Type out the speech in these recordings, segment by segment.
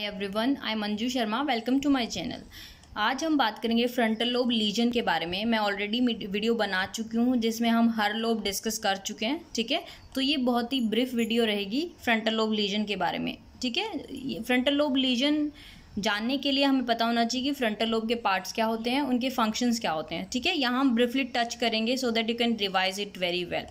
Hi everyone, I am Manju Sharma. Welcome to my channel. आज हम बात करेंगे फ्रंटल लोब लीजन के बारे में। मैं ऑलरेडी वीडियो बना चुकी हूँ जिसमें हम हर लोब डिस्कस कर चुके हैं। ठीक है, तो ये बहुत ही ब्रीफ वीडियो रहेगी फ्रंटल लोब लीजन के बारे में। ठीक है, फ्रंटल लोब लीजन जानने के लिए हमें पता होना चाहिए कि फ्रंटल लोब के पार्ट्स क्या होते हैं, उनके फंक्शंस क्या होते हैं। ठीक है, यहाँ हम ब्रीफली टच करेंगे so that you can revise it very well.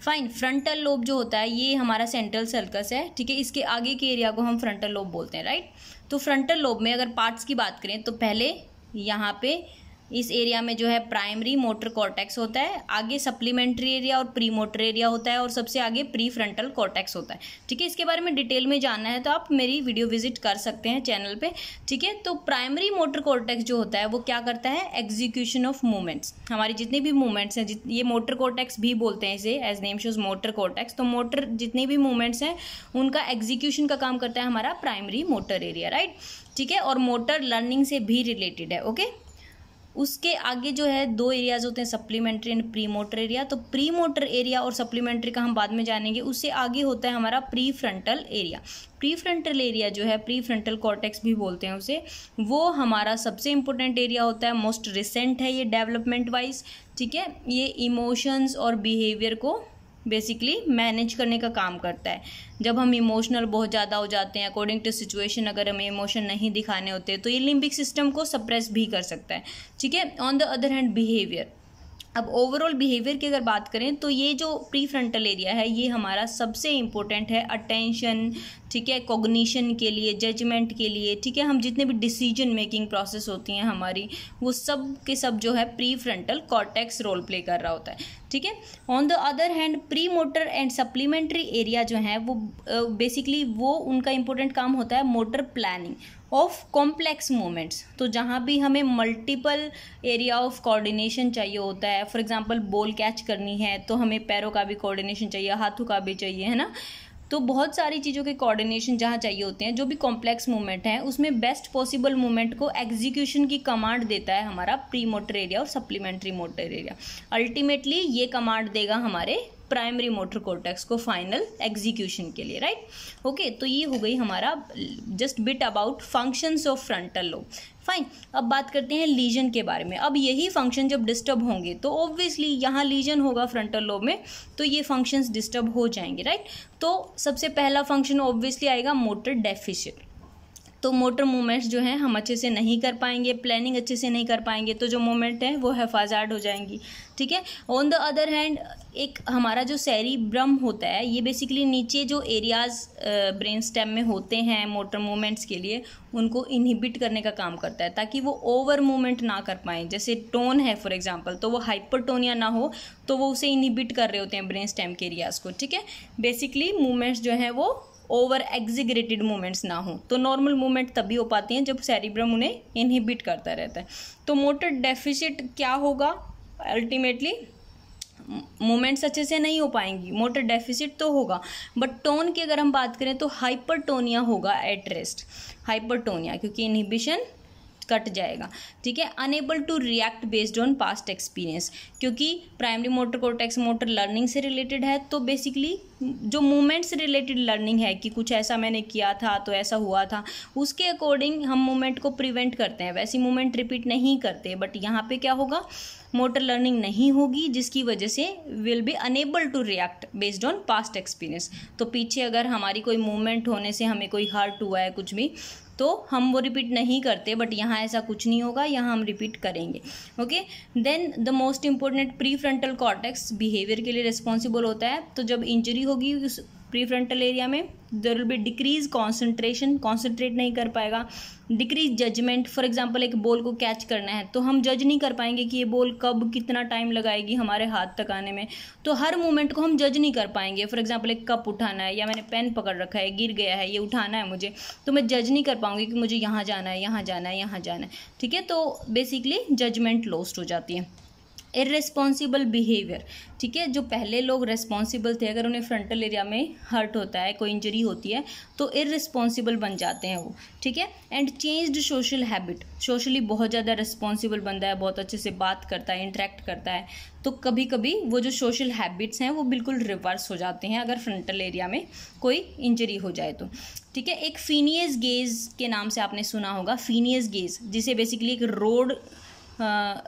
Fine. Frontal lobe जो होता है ये हमारा सेंट्रल सर्कस है। ठीक है, इसके आगे के एरिया को हम फ्रंटल लोब बोलते हैं, राइट। तो फ्रंटल लोब में अगर पार्ट्स की बात करें तो पहले यहाँ पे इस एरिया में जो है प्राइमरी मोटर कॉर्टेक्स होता है, आगे सप्लीमेंट्री एरिया और प्री मोटर एरिया होता है, और सबसे आगे प्री फ्रंटल कॉर्टेक्स होता है। ठीक है, इसके बारे में डिटेल में जानना है तो आप मेरी वीडियो विजिट कर सकते हैं चैनल पे। ठीक है, तो प्राइमरी मोटर कॉर्टेक्स जो होता है वो क्या करता है, एग्जीक्यूशन ऑफ मूवमेंट्स। हमारी जितने भी मूवमेंट्स हैं, ये मोटर कॉर्टेक्स भी बोलते हैं इसे, as name shows motor cortex. तो मोटर जितने भी मूवमेंट्स हैं उनका एग्जीक्यूशन का काम करता है हमारा प्राइमरी मोटर एरिया, राइट। ठीक है, और मोटर लर्निंग से भी रिलेटेड है। ओके, उसके आगे जो है दो एरियाज होते हैं, supplementary and pre motor area. तो प्री मोटर एरिया और सप्लीमेंट्री का हम बाद में जानेंगे। उससे आगे होता है हमारा pre frontal area. Pre frontal area जो है, प्री फ्रंटल कॉर्टेक्स भी बोलते हैं उसे, वो हमारा सबसे इंपॉर्टेंट एरिया होता है, मोस्ट रिसेंट है ये डेवलपमेंट वाइज। ठीक है, ये इमोशंस और बिहेवियर को बेसिकली मैनेज करने का काम करता है। जब हम इमोशनल बहुत ज़्यादा हो जाते हैं, अकॉर्डिंग टू सिचुएशन अगर हमें इमोशन नहीं दिखाने होते तो ये लिम्बिक सिस्टम को सप्रेस भी कर सकता है। ठीक है, on the other hand behaviour. अब ओवरऑल बिहेवियर की अगर बात करें तो ये जो प्री फ्रंटल एरिया है ये हमारा सबसे इम्पोर्टेंट है अटेंशन, ठीक है, कॉग्निशन के लिए, जजमेंट के लिए। ठीक है, हम जितने भी डिसीजन मेकिंग प्रोसेस होती हैं हमारी, वो सब के सब जो है prefrontal cortex role play कर रहा होता है। ठीक है, on the other hand premotor and supplementary area जो है वो बेसिकली वो उनका इम्पोर्टेंट काम होता है motor planning of complex movements. तो जहाँ भी हमें मल्टीपल एरिया ऑफ कोऑर्डिनेशन चाहिए होता है, फॉर एग्जांपल बॉल कैच करनी है तो हमें पैरों का भी कोऑर्डिनेशन चाहिए, हाथों का भी चाहिए, है ना। तो बहुत सारी चीज़ों के कोऑर्डिनेशन जहाँ चाहिए होते हैं, जो भी कॉम्प्लेक्स मूवमेंट है उसमें बेस्ट पॉसिबल मूवमेंट को एग्जीक्यूशन की कमांड देता है हमारा प्री मोटर एरिया और सप्लीमेंट्री मोटर एरिया। अल्टीमेटली ये कमांड देगा हमारे प्राइमरी मोटर कॉर्टेक्स को फाइनल एग्जीक्यूशन के लिए, राइट। ओके, तो ये हो गई हमारा just bit about functions of frontal lobe. Fine. अब बात करते हैं लीजन के बारे में। अब यही फंक्शन जब डिस्टर्ब होंगे तो ऑब्वियसली यहाँ लीजन होगा फ्रंटल लोब में, तो ये फंक्शंस डिस्टर्ब हो जाएंगे, राइट। तो सबसे पहला फंक्शन ऑब्वियसली आएगा मोटर डेफिशिट। तो मोटर मूवमेंट्स जो हैं हम अच्छे से नहीं कर पाएंगे, प्लानिंग अच्छे से नहीं कर पाएंगे, तो जो मूवमेंट है वो हैफाजार्ड हो जाएंगी। ठीक है, ऑन द अदर हैंड एक हमारा जो सेरिब्रम होता है ये बेसिकली नीचे जो एरियाज ब्रेन स्टेम में होते हैं मोटर मूवमेंट्स के लिए, उनको इनहिबिट करने का काम करता है ताकि वो ओवर मूवमेंट ना कर पाएँ। जैसे टोन है फॉर एग्जांपल, तो वो हाइपरटोनिया ना हो तो वो उसे इनहिबिट कर रहे होते हैं ब्रेन स्टेम के एरियाज को। ठीक है, बेसिकली मूवमेंट्स जो हैं वो ओवर एग्जीग्रेटेड मूवमेंट्स ना हो। तो नॉर्मल मूवमेंट तभी हो पाती हैं जब सेरिब्रम उन्हें इनहिबिट करता रहता है। तो मोटर डेफिसिट क्या होगा, अल्टीमेटली मूवमेंट्स अच्छे से नहीं हो पाएंगी, मोटर डेफिसिट तो होगा। बट टोन की अगर हम बात करें तो हाइपरटोनिया होगा एट रेस्ट, हाइपरटोनिया, क्योंकि इनहिबिशन कट जाएगा। ठीक है, unable to react based on past experience, क्योंकि primary motor cortex motor learning से रिलेटेड है। तो बेसिकली जो मूवमेंट से रिलेटेड लर्निंग है कि कुछ ऐसा मैंने किया था तो ऐसा हुआ था, उसके अकॉर्डिंग हम मूवमेंट को प्रिवेंट करते हैं, वैसी मूवमेंट रिपीट नहीं करते। बट यहाँ पे क्या होगा, मोटर लर्निंग नहीं होगी, जिसकी वजह से will be enable to react based on past experience. तो पीछे अगर हमारी कोई मूवमेंट होने से हमें कोई हर्ट हुआ है कुछ भी, तो हम वो रिपीट नहीं करते। बट यहाँ ऐसा कुछ नहीं होगा, यहाँ हम रिपीट करेंगे। Okay, then the most important prefrontal cortex behaviour के लिए रिस्पॉन्सिबल होता है। तो जब इंजरी होगी उस प्री फ्रंटल एरिया में, there will be decrease concentration, concentrate नहीं कर पाएगा, डिक्रीज जजमेंट। फॉर एग्जांपल एक बॉल को कैच करना है तो हम जज नहीं कर पाएंगे कि ये बॉल कब कितना टाइम लगाएगी हमारे हाथ तक आने में। तो हर मूवमेंट को हम जज नहीं कर पाएंगे। फॉर एग्जांपल एक कप उठाना है, या मैंने पेन पकड़ रखा है, गिर गया है, ये उठाना है मुझे, तो मैं जज नहीं कर पाऊंगी कि मुझे यहाँ जाना है, यहाँ जाना है, यहाँ जाना है। ठीक है, तो बेसिकली जजमेंट लॉस्ट हो जाती है। इर्रेस्पॉन्सिबल बिहेवियर, ठीक है, जो पहले लोग रेस्पॉन्सिबल थे, अगर उन्हें फ्रंटल एरिया में हर्ट होता है, कोई इंजरी होती है, तो इर्रेस्पॉन्सिबल बन जाते हैं वो, ठीक है। And changed social habit, socially बहुत ज़्यादा रिस्पॉन्सिबल बनता है, बहुत अच्छे से बात करता है, इंटरेक्ट करता है, तो कभी कभी वो जो सोशल हैबिट्स हैं वो बिल्कुल रिवर्स हो जाते हैं अगर फ्रंटल एरिया में कोई इंजरी हो जाए तो, ठीक है। एक फिनियस गेज के नाम से आपने सुना होगा, फिनियस गेज, जिसे बेसिकली एक रोड,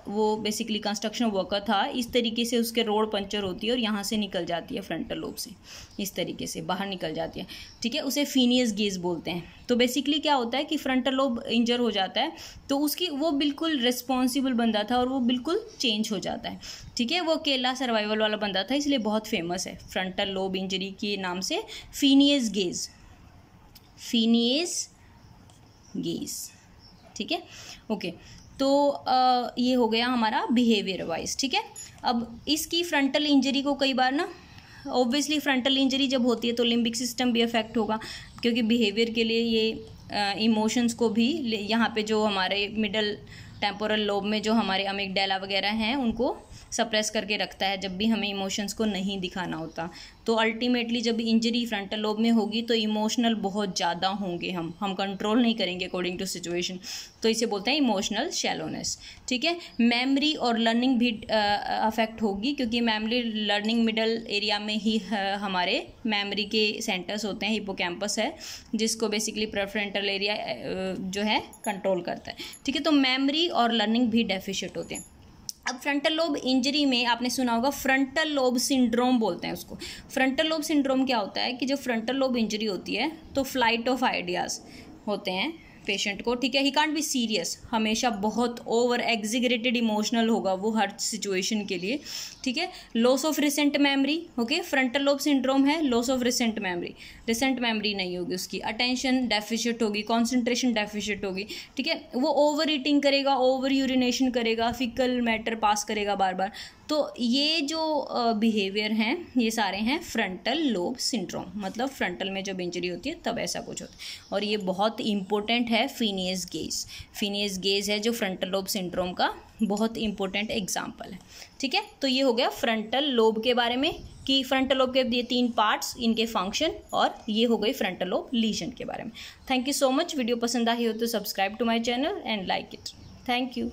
वो बेसिकली कंस्ट्रक्शन वर्कर था, इस तरीके से उसके रोड पंचर होती है और यहाँ से निकल जाती है फ्रंटल लोब से, इस तरीके से बाहर निकल जाती है, ठीक है, उसे फिनियस गेज बोलते हैं। तो बेसिकली क्या होता है कि फ्रंटल लोब इंजर हो जाता है तो उसकी वो बिल्कुल रिस्पॉन्सिबल बंदा था और वो बिल्कुल चेंज हो जाता है, ठीक है। वो अकेला सर्वाइवल वाला बंदा था, इसलिए बहुत फेमस है फ्रंटल लोब इंजरी के नाम से, फिनियस गेज, फिनियस गेज, ठीक है, ओके। तो ये हो गया हमारा बिहेवियर वाइज, ठीक है। अब इसकी फ्रंटल इंजरी को कई बार ना, ऑब्वियसली फ्रंटल इंजरी जब होती है तो लिम्बिक सिस्टम भी अफेक्ट होगा, क्योंकि बिहेवियर के लिए ये इमोशंस को भी, यहाँ पे जो हमारे मिडल टेम्पोरल लोब में जो हमारे अमिगडाला वगैरह हैं उनको सप्रेस करके रखता है जब भी हमें इमोशंस को नहीं दिखाना होता। तो अल्टीमेटली जब इंजरी फ्रंटल लोब में होगी तो इमोशनल बहुत ज़्यादा होंगे, हम कंट्रोल नहीं करेंगे अकॉर्डिंग टू सिचुएशन, तो इसे बोलते हैं इमोशनल शैलोनेस, ठीक है। मेमोरी और लर्निंग भी अफेक्ट होगी, क्योंकि मेमोरी लर्निंग मिडल एरिया में ही हमारे मेमोरी के सेंटर्स होते हैं, हिपोकैम्पस है जिसको बेसिकली प्रेफ्रंटल एरिया जो है कंट्रोल करता है, ठीक है। तो मेमोरी और लर्निंग भी डेफिशिएंट होते हैं। अब फ्रंटल लोब इंजरी में आपने सुना होगा फ्रंटल लोब सिंड्रोम बोलते हैं उसको। फ्रंटल लोब सिंड्रोम क्या होता है कि जब फ्रंटल लोब इंजरी होती है तो फ्लाइट ऑफ आइडियाज़ होते हैं पेशेंट को, ठीक है। ही कांट बी सीरियस, हमेशा बहुत ओवर एग्जिगरेटेड इमोशनल होगा वो हर सिचुएशन के लिए, ठीक है। Loss of recent memory, okay, frontal lobe syndrome है, loss of recent memory, recent memory नहीं होगी उसकी, अटेंशन डेफिशिएंट होगी, कॉन्सेंट्रेशन डेफिशिएंट होगी, ठीक है। वो ओवर ईटिंग करेगा, ओवर यूरिनेशन करेगा, फिकल मैटर पास करेगा बार बार। तो ये जो बिहेवियर हैं ये सारे हैं फ्रंटल लोब सिंड्रोम, मतलब फ्रंटल में जब इंजरी होती है तब ऐसा कुछ होता है। और ये बहुत इंपॉर्टेंट है फिनियस गेज, फिनियस गेज है जो फ्रंटल लोब सिंड्रोम का बहुत इंपॉर्टेंट एग्जाम्पल है, ठीक है। तो ये हो गया फ्रंटल लोब के बारे में कि फ्रंटल लोब के ये 3 पार्ट्स, इनके फंक्शन, और ये हो गई फ्रंटल लोब लीजन के बारे में। Thank you so much. Video पसंद आई हो तो subscribe to my channel and like it. Thank you.